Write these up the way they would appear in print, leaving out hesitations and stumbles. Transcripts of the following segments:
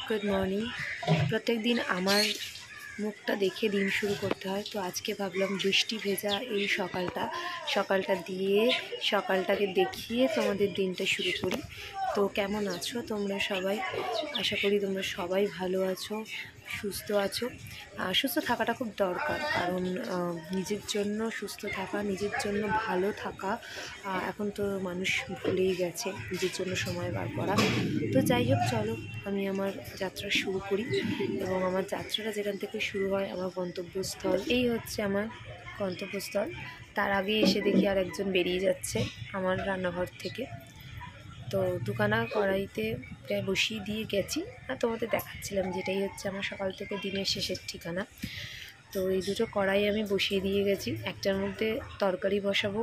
Good morning. প্রত্যেক দিন আমার মুখটা দেখে দিন শুরু করতে হয়, তো আজকে ভাবলাম বৃষ্টি ভেজা এই সকালটা দিয়ে সকালটাকে দেখিয়ে তোমাদের দিনটা শুরু করি। তো কেমন আছো তোমরা সবাই? আশা করি তোমরা সবাই ভালো আছো, সুস্থ আছো। সুস্থ থাকাটা খুব দরকার, কারণ নিজের জন্য সুস্থ থাকা, নিজের জন্য ভালো থাকা এখন তো মানুষ ভুলেই গেছে, নিজের জন্য সময় বার করা। তো যাই হোক, চলো আমি আমার যাত্রা শুরু করি। এবং আমার যাত্রাটা যেখান থেকে শুরু হয়, আমার গন্তব্যস্থল, এই হচ্ছে আমার গন্তব্যস্থল। তার আগে এসে দেখি আর একজন বেরিয়ে যাচ্ছে আমার রান্নাঘর থেকে। তো দুখানা কড়াইতে প্রায় বসিয়ে দিয়ে গেছি, আর তোমাদের দেখাচ্ছিলাম যেটাই হচ্ছে আমার সকাল থেকে দিনের শেষের ঠিকানা। তো এই দুটো কড়াই আমি বসিয়ে দিয়ে গেছি। একটার মধ্যে তরকারি বসাবো,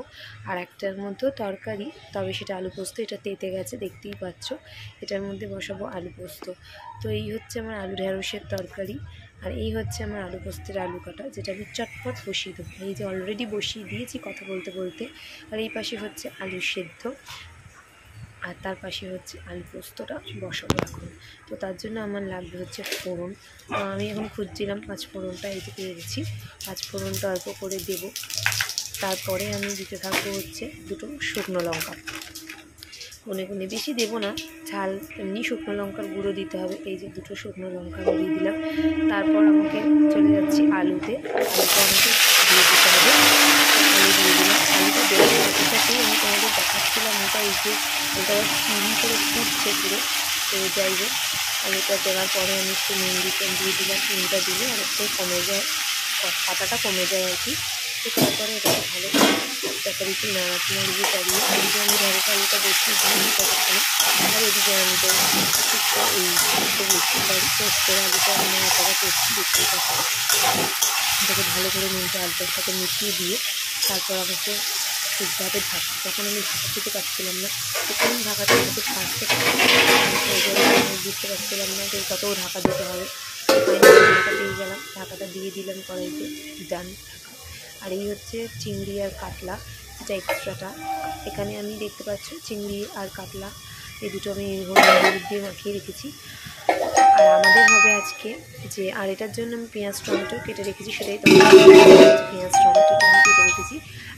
আর একটার মধ্যেও তরকারি, তবে সেটা আলু পোস্ত। এটা তেতে গেছে, দেখতেই পাচ্ছ। এটার মধ্যে বসাবো আলু পোস্ত। তো এই হচ্ছে আমার আলু ঢেঁড়সের তরকারি, আর এই হচ্ছে আমার আলু পোস্তের আলু কাটা, যেটা আমি চটপট বসিয়ে দেবো। এই যে অলরেডি বসিয়ে দিয়েছি কথা বলতে বলতে। আর এই পাশে হচ্ছে আলু সেদ্ধ, আর তার পাশে হচ্ছে আলু পোস্তটা বসাবো এখন। তো তার জন্য আমার লাগবে হচ্ছে ফোড়ন। আমি এখন খুঁজছিলাম পাঁচ ফোড়নটা, এই যে পেয়ে গেছি। পাঁচ ফোড়নটা অল্প করে দেব। তারপরে আমি দিতে থাকবো হচ্ছে দুটো শুকনো লঙ্কা, গুনে গুনে, বেশি দেবো না, ঝাল এমনি শুকনো লঙ্কার গুঁড়ো দিতে হবে। এই যে দুটো শুকনো লঙ্কা দিয়ে দিলাম। তারপর আমাকে চলে যাচ্ছি আলুতে। আলুটা আমাকে দিয়ে দিতে হবে। আলু দিয়ে দিলাম। আলুটা দেওয়ার সাথে সাথেই আমি তোমাদের দেখাচ্ছিলাম, এটা এই যে এটা চিনি করে ফুটছে পুরো। তো যাই হোক, আলুটা দেওয়ার পরে আমি একটু নুন দিয়ে দিলাম। নুনটা দিলে আর একটু কমে যায়, কাঁটাটা কমে যায় আর কি। তো তারপরে এটাকে ভালো তরকারিতে নাড়িয়ে চালিয়ে এদিকে আমি ঢেঁড়স আলুটা বসিয়ে দিই ততক্ষণে। আর এদিকে আমি তো এই পোস্তের আলুটা মানে এটাকে করছি, দেখতেই পাচ্ছি। এটাকে ভালো করে নুনটা আলুটার সাথে মিশিয়ে দিয়ে তারপর আমাকে শুদ্ধ হাতে ঢাকা, তখন আমি ঢাকা দিতে পারছিলাম না। তখন ঢাকাটা আমাকে ছাড়তে বুঝতে পারছিলাম না যে কতও ঢাকা দিতে হবে। ঢাকা দিয়ে গেলাম, ঢাকাটা দিয়ে দিলাম কড়াইতে, ডান ঢাকা। আর এই হচ্ছে চিংড়ি আর কাতলা, যেটা এক্সট্রাটা। এখানে আমি দেখতে পাচ্ছি চিংড়ি আর কাতলা এই দুটো আমি হলুদ দিয়ে মাখিয়ে রেখেছি। আর আমাদের হবে আজকে যে, আর এটার জন্য আমি পেঁয়াজ টমেটো কেটে রেখেছি, সেটাই তো পেঁয়াজ টমেটোটা আমি কেটে রেখেছি।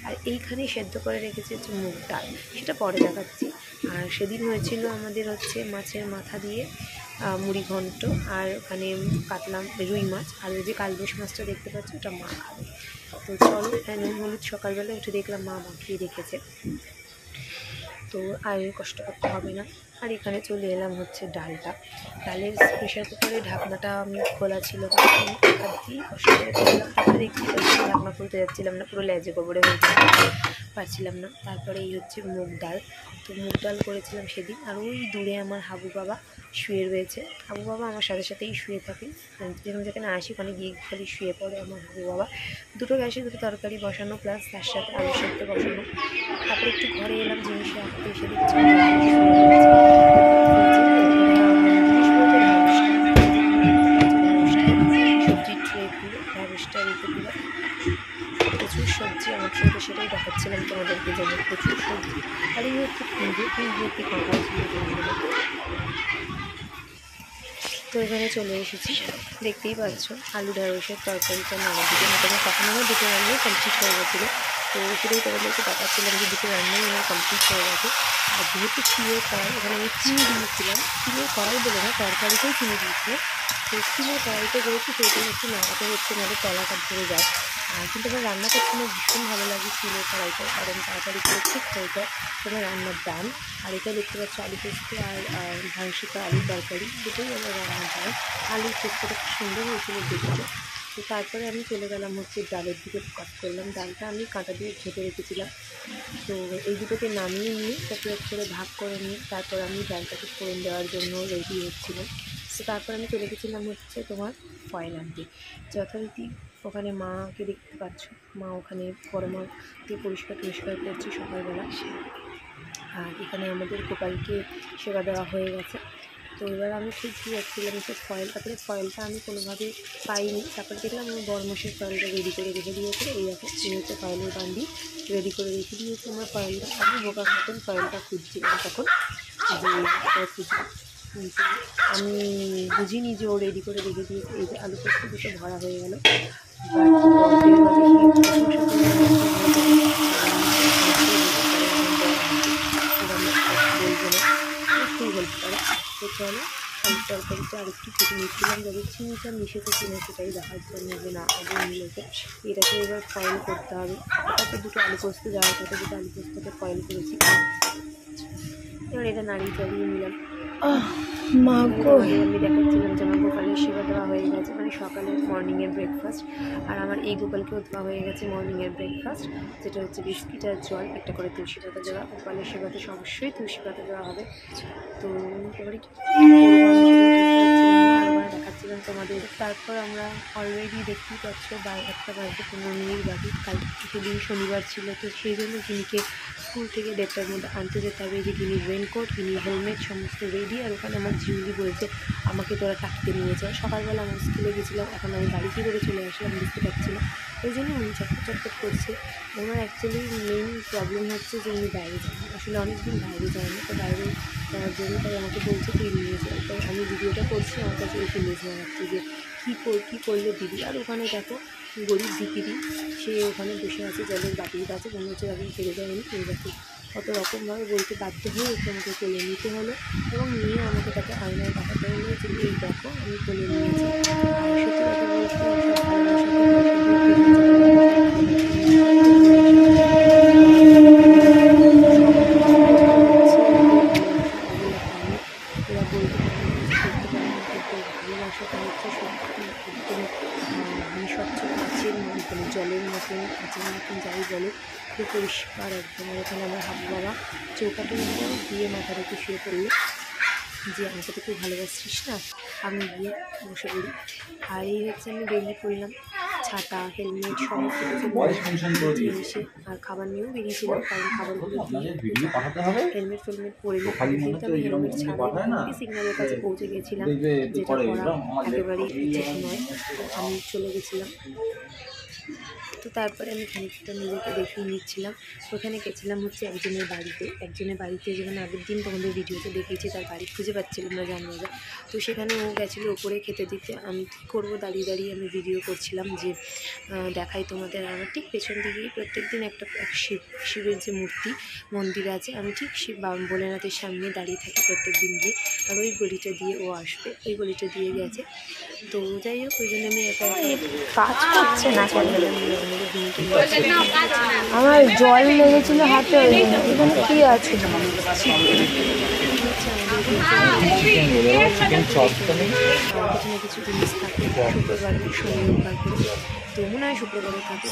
আর এইখানে সেদ্ধ করে রেখেছি হচ্ছে মুগ ডাল, সেটা পরে দেখাচ্ছি। আর সেদিন হয়েছিল আমাদের হচ্ছে মাছের মাথা দিয়ে মুড়ি ঘন্ট, আর ওখানে কাটলাম রুই মাছ। আর ওই যে কালবোশ মাছটা দেখতে পাচ্ছি, ওটা মা খাবে। তো চলো, নুন হলুদ সকালবেলা উঠে দেখলাম মা মাখিয়ে রেখেছে, তো আর কষ্ট করতে হবে না। আর এখানে চলে এলাম হচ্ছে ডালের প্রেশার কুকারের ঢাকনাটা আমি খোলা ছিল, হাত দিয়ে কষ্ট করে খুললাম। তারপরে দেখতে পাচ্ছি ঢাকনা খুলতে যাচ্ছিলাম না, পুরো লেজে গোবরে হয়ে পারছিলাম না। তারপরে এই হচ্ছে মুগ ডাল। তো মুগ ডাল করেছিলাম সেদিন। আর ওই দূরে আমার হাবু বাবা শুয়ে রয়েছে। হাবু বাবা আমার সাথে সাথেই শুয়ে থাকে, যেখানে আসি ওখানে গিয়ে খালি শুয়ে পড়ে আমার হাবু বাবা। দুটো গ্যাসে দুটো তরকারি বসানো, প্লাস তার সাথে আলু সেদ্ধ বসানো। তারপরে একটু ঘরে এলাম জিনিস রাখতে, এসে দেখছি সবজির ট্রেগুলো, ঢ্যাঁড়সটা রেখে দিলাম। প্রচুর সবজি আমার ট্রেতে, সেটাই দেখাচ্ছিলাম তোমাদেরকে, যেমন প্রচুর সবজি। আর এই হচ্ছে ভর্তি কাঁকড়া ছিল। তো এখানে চলে এসেছি, দেখতেই পাচ্ছ আলু ঢেঁড়সের তরকারিটা নামার দিকে। মোটামুটি তখন আমার দুটো রান্নাই কমপ্লিট হয়ে গেছিলো। তো সেটাই তোমাদেরকে দেখাচ্ছিলাম যে দুটো রান্নাই আমার কমপ্লিট হয়ে গেছে। আর যেহেতু চিড়ের কড়াই, এখানে আমি চিনি দিয়েছিলাম, চিড়ের কড়াই বলে না, তরকারিতেই চিনি দিয়েছিলাম। তো চিড়ের কড়াইতে করেছি, সেটাই একটু নাড়াতে হচ্ছে, নাহলে তলাটা ধরে যায়। কিন্তু আমার রান্না করতে আমার ভীষণ ভালো লাগে চিড়ের কড়াইতে, কারণ তাড়াতাড়ি করে ঠিক হয়ে যায় তোমার রান্নার দান। আর এটা দেখতে পাচ্ছি আলু পোস্ত আর ভাংসিকা আলুর তরকারি, দুটোই আমার রান্নার দান। আলুর পোস্তটা খুব সুন্দর হয়েছিল দেখতে। তো তারপরে আমি চলে গেলাম হচ্ছে ডালের দিকে, কাজ করলাম। ডালটা আমি কাঁটা দিয়ে ঘেঁটে রেখেছিলাম। তো এই দুটোকে নামিয়ে নিয়ে সেপারেট করে ভাগ করে নিয়ে তারপর আমি ডালটাকে ফোড়ন দেওয়ার জন্য রেডি হচ্ছিলাম। তো তারপর আমি চলে গেছিলাম হচ্ছে তোমার ফয়েল আনতে। যথারীতি ওখানে মাকে দেখতে পাচ্ছ, মা ওখানে গরমা দিয়ে পরিষ্কার করছে সকালবেলা। আর এখানে আমাদের গোপালকে সেবা দেওয়া হয়ে গেছে। তো এবার আমি খুঁজতে যাচ্ছিলাম যে ফয়েল, তারপরে ফয়েলটা আমি কোনোভাবে পাইনি। তারপরে দেখলাম আমার বড়মাসের ফয়েলটা রেডি করে রেখে দিয়েছে। এই এখন হচ্ছে ফয়েলের বান্ডি রেডি করে রেখে দিয়েছে আমার ফয়েলটা। আমি বোকার মতন ফয়েলটা খুঁজছিলাম তখন, যে খুঁজলাম। কিন্তু আমি বুঝিনি যে ও রেডি করে রেখে দিয়েছে। এই যে আলু পোস্ত দুটো ভরা হয়ে গেল। তো চলো আলু তরকারিটা আরেকটু কেটে নিচ্ছিলাম, যাতে চিনিটা মিশেছে কিনা সেটাই দেখার জন্য, যে না আগে মিলেছে। এটাকে এবার ফয়েল করতে হবে। তাতে দুটো আলু পোস্ত যাওয়ার সাথে দুটো আলু পোস্তকে ফয়েল করেছি। এবার এটা নাড়িয়ে চাড়িয়ে নিলাম। আমি দেখাচ্ছিলাম যে আমার গোপালের সেবা দেওয়া হয়ে গেছে, মানে সকালের মর্নিংয়ের ব্রেকফাস্ট। আর আমার এই গোপালকেও দেওয়া হয়ে গেছে মর্নিংয়ের ব্রেকফাস্ট, যেটা হচ্ছে বিস্কিট আর জল, একটা করে তুলসী পাতা দেওয়া। গোপালের সেবাতে অবশ্যই তুলসী পাতা দেওয়া হবে। তো এবারে কি দেখাচ্ছিলাম তোমাদের। তারপর আমরা অলরেডি দেখতেই পাচ্ছ 1টা বাজে 15 মিনিট বাকি। কালকে সেদিন শনিবার ছিল, তো সেই জন্য গিনিকে স্কুল থেকে 1:30টার মধ্যে আনতে যেতে হবে। যে গিনির রেনকোট, গিনির হেলমেট সমস্ত রেডি। আর ওখানে আমার জিউলি বলছে আমাকে তোরা থাকতে নিয়ে যায়। সকালবেলা আমি স্কুলে গেছিলাম, এখন আমি বাড়ি কী করে চলে আসলাম বুঝতে পারছি না। ওই জন্য উনি চটপট করছে। ওনার অ্যাকচুয়ালি মেইন প্রবলেম হচ্ছে যে উনি বাইরে যান, আসলে অনেকদিন বাইরে যায়নি। তো বাইরে যাওয়ার জন্য তাই আমাকে বলছে তুই নিয়ে যাই। তাই আমি ভিডিওটা করছি, আমার কাছে এসে লেজ মারাচ্ছি যে কী করলে দিদি। আর ওখানে দেখো গরিব ভিকিরি, সে ওখানে বসে আছে জলের বাটির কাছে, মনে হচ্ছে তাকে ফেলে দেয়নি। এই দেখো কত রকমভাবে বলতে বাধ্য হয়ে ওকে আমাকে কোলে নিতে হলো, এবং নিয়ে আমাকে তাকে আয়নায় দেখাতে হলো যে এই দেখো আমি কোলে নিয়েছি। আর সত্যি কথা বলতে ভালোবাসাটা হচ্ছে সত্যি একদম মানে স্বচ্ছ কাচের মতন, জলের মতন, কাচের মতন যাই বলো, খুব পরিষ্কার একদম। এখানে আমার হাবু বাবা চৌকাটের উপর দিয়ে মাথা রেখে শুয়ে পড়লো যে আমাকে তো খুব ভালোবাসছিস না। আমি গিয়ে বসে পড়ি। আর এই হচ্ছে আমি বেরিয়ে পড়লাম, ছাতা হেলমেট সমস্ত কিছু এসে। আর খাবার নিয়েও বেরিয়েছিলাম, কারণ খাবারগুলো দিয়ে হেলমেট ফেলমেট পরে কিন্তু আমি হেলমেট ছাড়াই সিগন্যালের কাছে পৌঁছে গেছিলাম, যেটা করা একেবারেই উচিত নয়। আমি চলে গেছিলাম। তো তারপরে আমি খানিকটা নিজেকে দেখিয়ে নিচ্ছিলাম। ওখানে গেছিলাম হচ্ছে একজনের বাড়িতে, যেখানে আগের দিন তোমাদের ভিডিওতে দেখিয়েছি, তার বাড়ি খুঁজে পাচ্ছিলাম না জানবাজা। তো সেখানে ও গেছিলো ওপরে খেতে দিতে। আমি কী করবো, দাঁড়িয়ে দাঁড়িয়ে আমি ভিডিও করছিলাম যে দেখাই তোমাদের। আমার ঠিক পেছন দিকেই প্রত্যেক দিন একটা শিবের যে মন্দির আছে, আমি ঠিক শিব ভোলেনাথের সামনে দাঁড়িয়ে থাকি প্রত্যেক দিন গিয়ে। আর ওই গলিটা দিয়ে ও আসবে, ওই গলিটা দিয়ে গেছে। তো যাই হোক, ওই জন্য আমি কাজ করছে না, আমার জল লেগেছিল হাতে। এখানে কি আছে? কিছু জিনিস থাকে শুক্রবার শনিবার করে, তো মনে হয় শুক্রবারে থাকে।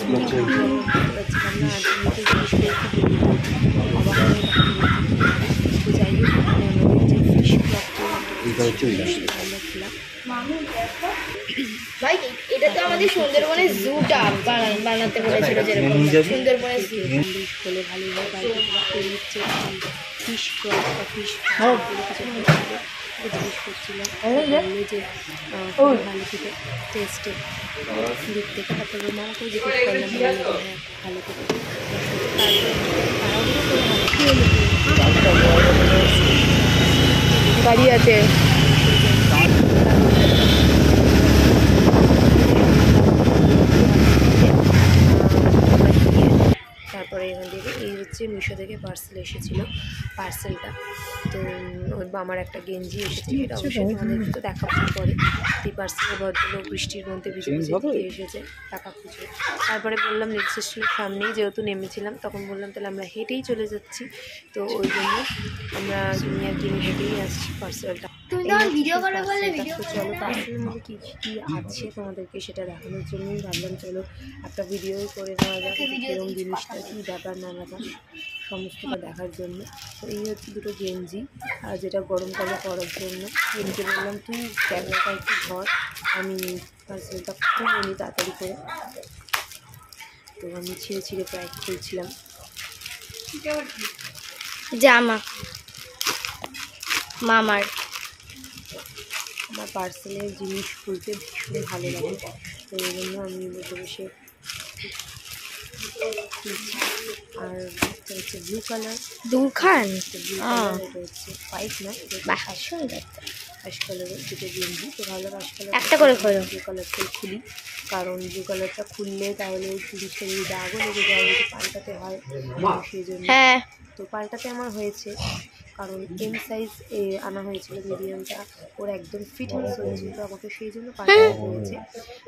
পারছিলাম না, তো যাই হোক, আমাদের যে ফিশ আমরা খেলাম। ভাই এটা তো আমাদের সুন্দরবনের জুটা বানাতে বলেছিল, যেরকম সুন্দরবনের জু হলে ভালো হয়। হচ্ছে ফিশ ক্রপ বা ফিশ জিজ্ঞেস করছিলাম যে ভালো থেকে টেস্টে দিক থেকে। তারপরে মামাকেও জিজ্ঞেস করলাম হ্যাঁ ভালো থেকে। গাড়ি আছে। তারপরে এখান থেকে এই হচ্ছে মিশো থেকে পার্সেল এসেছিলো। পার্সেলটা তো আমার একটা গেঞ্জি এসেছে, এটা অবশ্যই তোমাদেরকে তো দেখাবো পরে। এই পার্সেলের ভদ্রলোক বৃষ্টির মধ্যে ভিজে ভিজে এসেছে টাকা খুঁজে। তারপরে বললাম রেল স্টেশনের সামনেই যেহেতু নেমেছিলাম, তখন বললাম তাহলে আমরা হেঁটেই চলে যাচ্ছি। তো ওই জন্য আমরা হেঁটেই আসছি পার্সেলটা। তো চলো পার্সেলের মধ্যে কী কী আছে তোমাদেরকে সেটা দেখানোর জন্যই ভাবলাম চলো একটা ভিডিওই করে নেওয়া যাক, এরকম জিনিসটা কী ব্যাপার না ব্যাপার সমস্তটা দেখার জন্য। তো এই হচ্ছে দুটো গেঞ্জি, আর যেটা গরমকালে পরার জন্য। গেঞ্জি বললাম তুই ক্যামেরাটা একটু ধর, আমি পার্সেলটা খুলে নিই তাড়াতাড়ি করে। তো আমি ছিঁড়ে প্রায় খুলছিলাম। জামা মামার। আমার পার্সেলের জিনিস খুলতে ভীষণ ভালো লাগে, তো এই জন্য আমি বসে বসে আর এটা হচ্ছে ব্লু কালার, দুখান ব্লু কালার, এটা হচ্ছে হোয়াইট না, বাহ সুন্দর। অ্যাশ কালারের দুটো গেঞ্জি। তো ভাবলাম অ্যাশ কালার একটা করে খোলো। ব্লু কালারটাই খুলি, কারণ ব্লু কালারটা খুললে তাহলে জিনিসটা যদি দাগও লেগে যায়, যদি পাল্টাতে হয় সেই জন্য। হ্যাঁ তো পাল্টাতে আমার হয়েছে, কারণ এম সাইজ আনা হয়েছিল, মিডিয়ামটা ওর একদম ফিট মিস হয়েছিল, তো আমাকে সেই জন্য পাল্টাতে হয়েছে।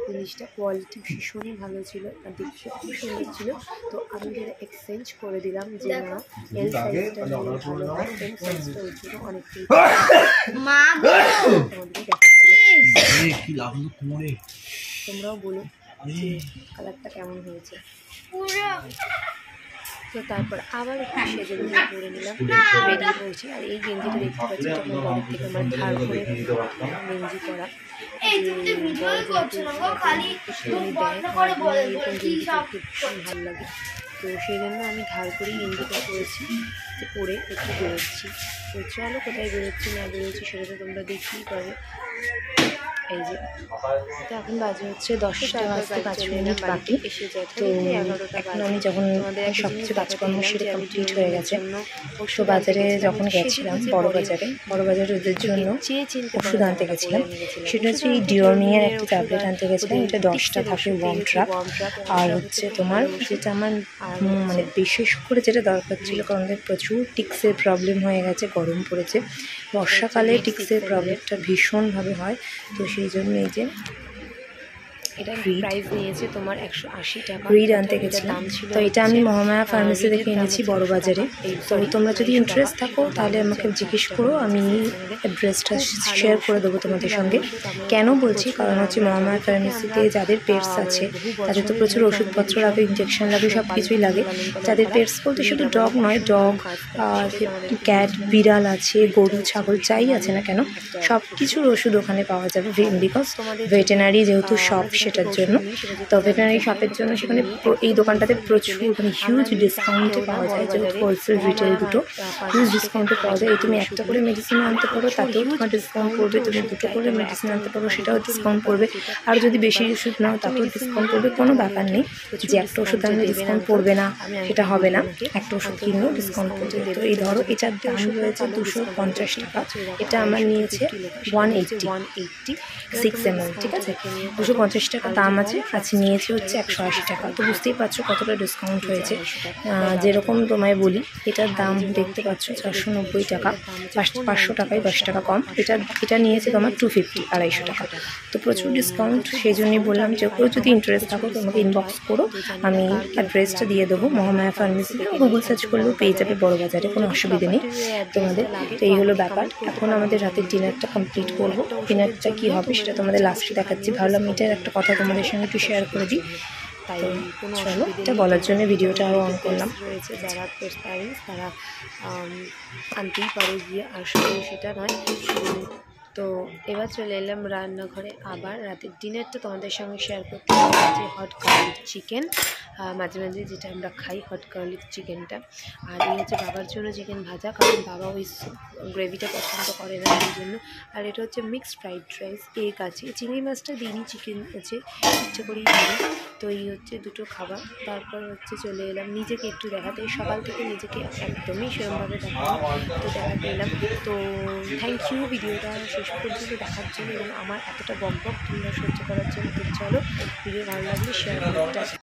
জিনিসটা কোয়ালিটি ভীষণই ভালো ছিল আর দেখতে খুব সুন্দর ছিল। তো আমি যেটা এক্সচেঞ্জ করে দিলাম যে না, এল সাইজটা নিলে ভালো হয়, এম সাইজটা ওর জন্য অনেকটাই মা তোমাদেরকে দেখাচ্ছিলাম। তোমরাও বলো যে কালারটা কেমন হয়েছে। তো তারপর আবার একটু সেজে গুজে করে নিলাম, বেরিয়ে পড়ছি। আর এই গেঞ্জিটা দেখতে পাচ্ছি তখন বড় থেকে আমার ধার করে গেঞ্জি করা, ভীষণ ভালো লাগে। তো সেই জন্য আমি ধার করেই গেঞ্জিটা করেছি, যে পরে একটু বেরোচ্ছি। তো চলো কোথায় বেরোচ্ছি না বেরোচ্ছি সেটা তো তোমরা দেখতেই পাবে। এই যে তো এখন বাজে হচ্ছে 10টা বাজতে 5 মিনিট বাকি। তো এখন আমি যখন সবচেয়ে কাজকর্ম সেরে কমপ্লিট হয়ে গেছে, তো বাজারে যখন গেছিলাম বড় বাজারে ওদের জন্য ওষুধ আনতে গেছিলাম। সেটা হচ্ছে এই ডিওর্মিয়ার একটা ট্যাবলেট আনতে গেছিলাম, এটা 10টা থাকে ওয়ার্ম ট্র্যাপ। আর হচ্ছে তোমার যেটা আমার মানে বিশেষ করে যেটা দরকার ছিল, কারণ ওদের প্রচুর টিক্সের প্রবলেম হয়ে গেছে, গরম পড়েছে, বর্ষাকালে টিক্সের প্রবলেমটা ভীষণভাবে হয়। তো সেই জন্য এই যে এটা প্রাইস নিয়েছে তোমার 180 টাকা। রিড আনতে গেছিলাম, তো এটা আমি মহামায়া ফার্মেসি থেকে এনেছি বড় বাজারে। তো তোমরা যদি ইন্টারেস্ট থাকো তাহলে আমাকে জিজ্ঞেস করো, আমি অ্যাড্রেসটা শেয়ার করে দেবো তোমাদের সঙ্গে। কেন বলছি, কারণ হচ্ছে মহামায়া ফার্মেসিতে যাদের পেটস আছে তাদের তো প্রচুর ওষুধপত্র লাগে, ইঞ্জেকশন লাগে, সব কিছুই লাগে। যাদের পেটস বলতে শুধু ডগ নয়, ডগ, ক্যাট, বিড়াল আছে, গরু, ছাগল, যাই আছে না কেন সব কিছুর ওষুধ ওখানে পাওয়া যাবে, বিকজ ভেটেনারি যেহেতু শপ সেটার জন্য। তো ভেটেনারি শপের জন্য সেখানে এই দোকানটাতে প্রচুর মানে হিউজ ডিসকাউন্টে পাওয়া যায়, যেহেতু হোলসেল রিটেল দুটো হিউজ ডিসকাউন্টে পাওয়া যায়। এই তুমি একটা করে মেডিসিন আনতে পারো তাতেও তোমার ডিসকাউন্ট পড়বে, তুমি দুটো করে মেডিসিন আনতে পারো সেটাও ডিসকাউন্ট পড়বে, আর যদি বেশি ওষুধ নাও তাতেও ডিসকাউন্ট পড়বে। কোনো ব্যাপার নেই যে একটা ওষুধ আনলে ডিসকাউন্ট পড়বে না, সেটা হবে না, একটা ওষুধ কিনলেও ডিসকাউন্ট পড়বে। তো এই ধরো এটার দাম রয়েছে 250 টাকা, এটা আমার নিয়েছে 186 ml, ঠিক আছে, 250 টাকা দাম আছে, নিয়েছে হচ্ছে 180 টাকা। তো বুঝতেই পারছো কতটা ডিসকাউন্ট হয়েছে। যেরকম তোমায় বলি, এটার দাম দেখতে পাচ্ছ 490 টাকা, 500 টাকায় 10 টাকা কম। এটা নিয়েছে তোমার 250, 250 টাকা। তো প্রচুর ডিসকাউন্ট, সেই জন্যই বললাম যে কেউ যদি ইন্টারেস্ট থাকো তোমাকে ইনবক্স করো, আমি অ্যাড্রেসটা দিয়ে দেবো। মহামায়া ফার্মেসিতে গুগল সার্চ করলেও পেয়ে যাবে বড় বাজারে, কোনো অসুবিধে নেই তোমাদের। তো এই হলো ব্যাপার। এখন আমাদের রাতের ডিনারটা কমপ্লিট করবো, ডিনারটা কী হবে সেটা তোমাদের লাস্টে দেখাচ্ছি। ভাবলাম এটার একটা কথা তোমাদের সঙ্গে একটু শেয়ার করে দিই, তাই চলো এটা বলার জন্য ভিডিওটা আরও অন করলাম। রয়েছে যারা প্যারেন্টস তারা আনতেই পারে গিয়ে, আর শুধু সেটা নয়। তো এবার চলে এলাম রান্নাঘরে, আবার রাতের ডিনারটা তোমাদের সঙ্গে শেয়ার করতে হচ্ছে হট গার্লিক চিকেন, মাঝে মাঝে যেটা আমরা খাই হট গার্লিক চিকেনটা। আর এই হচ্ছে বাবার জন্য চিকেন ভাজা, কারণ বাবা ওই গ্রেভিটা পছন্দ করে না সেই জন্য। আর এটা হচ্ছে মিক্সড ফ্রাইড রাইস, এগ আছে, চিংড়ি মাছটা দিইনি, চিকেন আছে ইচ্ছে করেই দিই। তো এই হচ্ছে দুটো খাবার। তারপর হচ্ছে চলে এলাম নিজেকে একটু দেখাতে, সকাল থেকে নিজেকে একদমই সেরকমভাবে দেখাতে এলাম। তো থ্যাংক ইউ ভিডিওটা শেষ পর্যন্ত দেখার জন্য এবং আমার এতটা বক তোমরা সহ্য করার জন্য। তো চলো ভিডিও ভালো লাগলে শেয়ার করতে